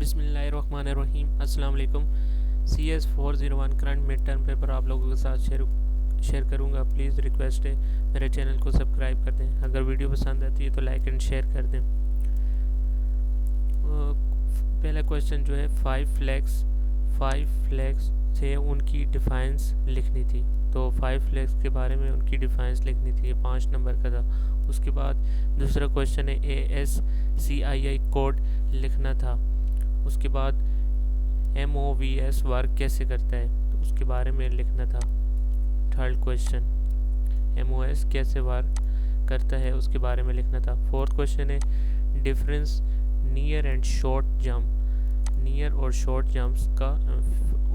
बिस्मिल्लाहिर्रहमानिर्रहीम। अस्सलाम वालेकुम। CS 401 current mid term paper आप लोगों के साथ शेयर करूंगा। प्लीज़ रिक्वेस्ट है मेरे चैनल को सब्सक्राइब कर दें। अगर वीडियो पसंद आती है तो लाइक एंड शेयर कर दें। पहला क्वेश्चन जो है फाइव फ्लैग्स थे, उनकी डिफाइंस लिखनी थी। तो 5 फ्लैग्स के बारे में उनकी डिफाइंस लिखनी थी। ये 5 नंबर का था। उसके बाद दूसरा क्वेश्चन है ASCII कोड लिखना था। उसके बाद MOVS वर्क कैसे करता है, तो उसके बारे में लिखना था। थर्ड क्वेश्चन MOS कैसे वर्क करता है उसके बारे में लिखना था। फोर्थ क्वेश्चन है difference near and short jump, near और शॉर्ट जंप्स का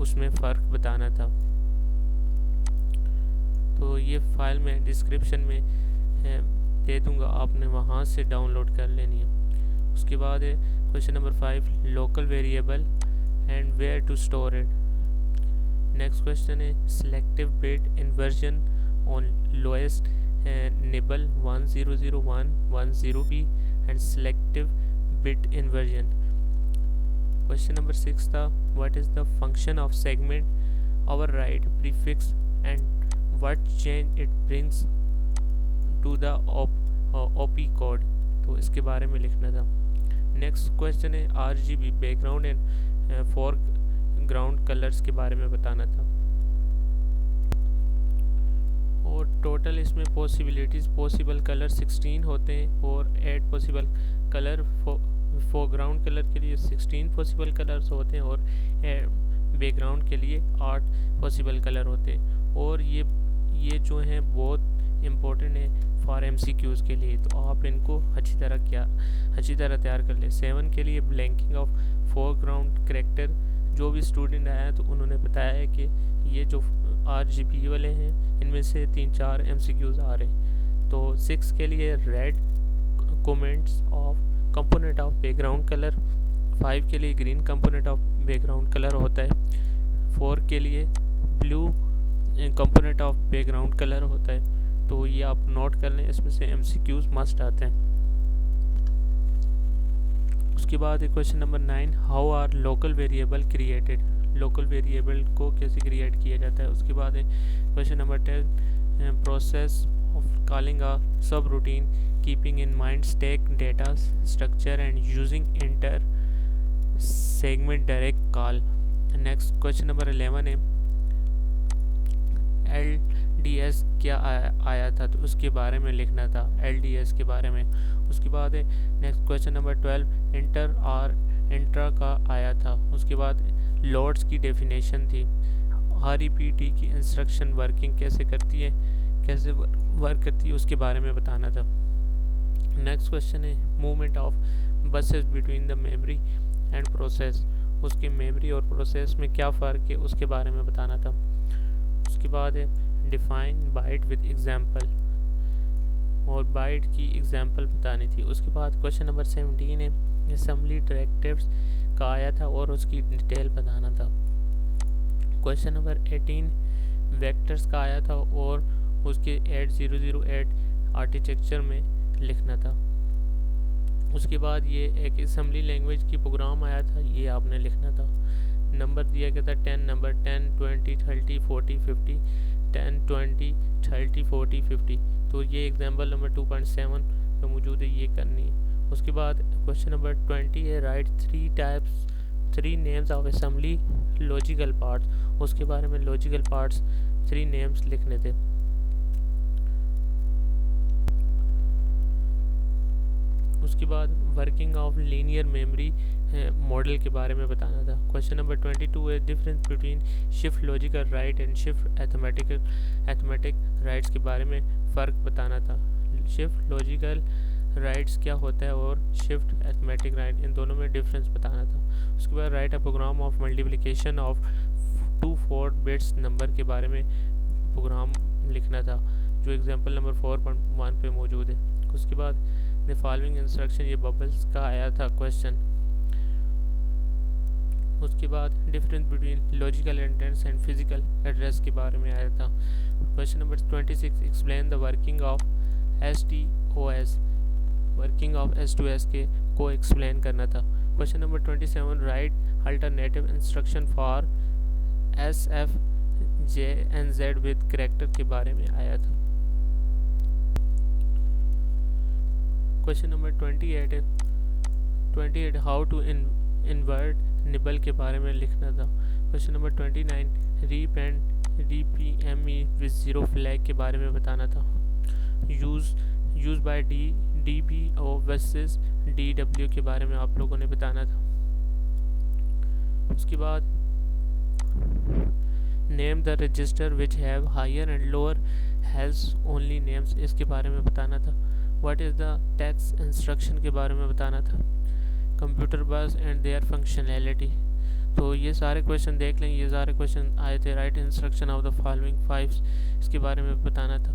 उसमें फ़र्क बताना था। तो ये फाइल मैं डिस्क्रिप्शन में दे दूंगा, आपने वहाँ से डाउनलोड कर लेनी है। उसके बाद है question number 5 local variable and where to store it. Next question है selective bit inversion on lowest nibble 100110B and selective bit inversion. Question number 6 था what is the function of segment override prefix and what change it brings to the OP code, तो इसके बारे में लिखना था। Next question है RGB background and foreground colours के बारे में बताना था। और टोटल इसमें पॉसिबल कलर 16 होते हैं और 8 पॉसिबल कलर फोरग्राउंड कलर के लिए 16 पॉसिबल कलर्स होते हैं और बैकग्राउंड के लिए 8 पॉसिबल कलर होते हैं। और ये जो हैं बहुत इम्पोर्टेंट है फॉर MCQs के लिए, तो आप इनको अच्छी तरह तैयार कर ले। 7 के लिए ब्लैंकिंग ऑफ फोरग्राउंड करेक्टर, जो भी स्टूडेंट आया तो उन्होंने बताया है कि ये जो RGB वाले हैं इनमें से 3-4 MCQs आ रहे हैं। तो 6 के लिए red comments of component of background colour, 5 के लिए green component of background colour होता है, 4 के लिए blue component of background colour होता है। तो ये आप नोट कर लें, इसमें से MCQs मस्ट आते हैं। उसके बाद question number 9 how are local variable created, local variable को कैसे क्रिएट किया जाता है। उसके बाद question number 10 process of calling a subroutine keeping in mind stack data structure and using inter segment direct call. Next question number 11 है LDS क्या आया था, तो उसके बारे में लिखना था, LDS के बारे में। उसके बाद नेक्स्ट क्वेश्चन नंबर 12 इंट्रा का आया था। उसके बाद लोड्स की डेफिनेशन थी। REPT की इंस्ट्रक्शन वर्किंग कैसे वर्क करती है उसके बारे में बताना था। नेक्स्ट क्वेश्चन है movement of buses between the memory and process, उसके मेमोरी और प्रोसेस में क्या फ़र्क है उसके बारे में बताना था। उसके बाद डिफाइन बाइट विद एग्जाम्पल, और बाइट की एग्जाम्पल बतानी थी। उसके बाद क्वेश्चन नंबर 17 है असेंबली डायरेक्टिव्स का आया था और उसकी डिटेल बताना था। क्वेश्चन नंबर 18 वेक्टर्स का आया था और उसके 8008 आर्किटेक्चर में लिखना था। उसके बाद ये एक असेंबली लैंग्वेज की प्रोग्राम आया था, ये आपने लिखना था। नंबर दिया गया था 10 नंबर 10 20 30 40 50 10 20 30 40 50, तो ये एग्जाम्पल नंबर 2.7 पे मौजूद है, ये करनी है। उसके बाद क्वेश्चन नंबर 20 है right 3 names of assembly logical parts, उसके बारे में लॉजिकल पार्ट्स 3 नेम्स लिखने थे। उसके बाद working of linear memory model के बारे में बताना था। क्वेश्चन नंबर 22 है difference between shift logical right and shift arithmetic rights के बारे में फ़र्क बताना था। शिफ्ट लॉजिकल राइट्स क्या होता है और शिफ्ट अरिथमेटिक राइट, इन दोनों में डिफरेंस बताना था। उसके बाद write a program of multiplication of 2 bits number के बारे में प्रोग्राम लिखना था, जो एग्जाम्पल नंबर 4.1 पे मौजूद है। उसके बाद द फॉलोइंग इंस्ट्रक्शन, ये बबल्स का आया था क्वेश्चन। उसके बाद difference between logical entrance and physical address के बारे में आया था। Question number 26 explain the working of STOS, working of S2S के को एक्सप्लेन करना था। Question number 27 write alternative instruction for S F J N Z with character के बारे में आया था। Question number 28 how to invert nibble के बारे में लिखना था। Question number 29 rep and repne with zero flag के बारे में बताना था। Use by D B O versus D W के बारे में आप लोगों ने बताना था। उसके बाद name the register which have higher and lower has only names, इसके बारे में बताना था। What is the tax instruction के बारे में बताना था। कंप्यूटर बस एंड देयर फंक्शनैलिटी। तो ये सारे क्वेश्चन देख लें, ये सारे क्वेश्चन आए थे। Right instruction of the following 5, इसके बारे में बताना था।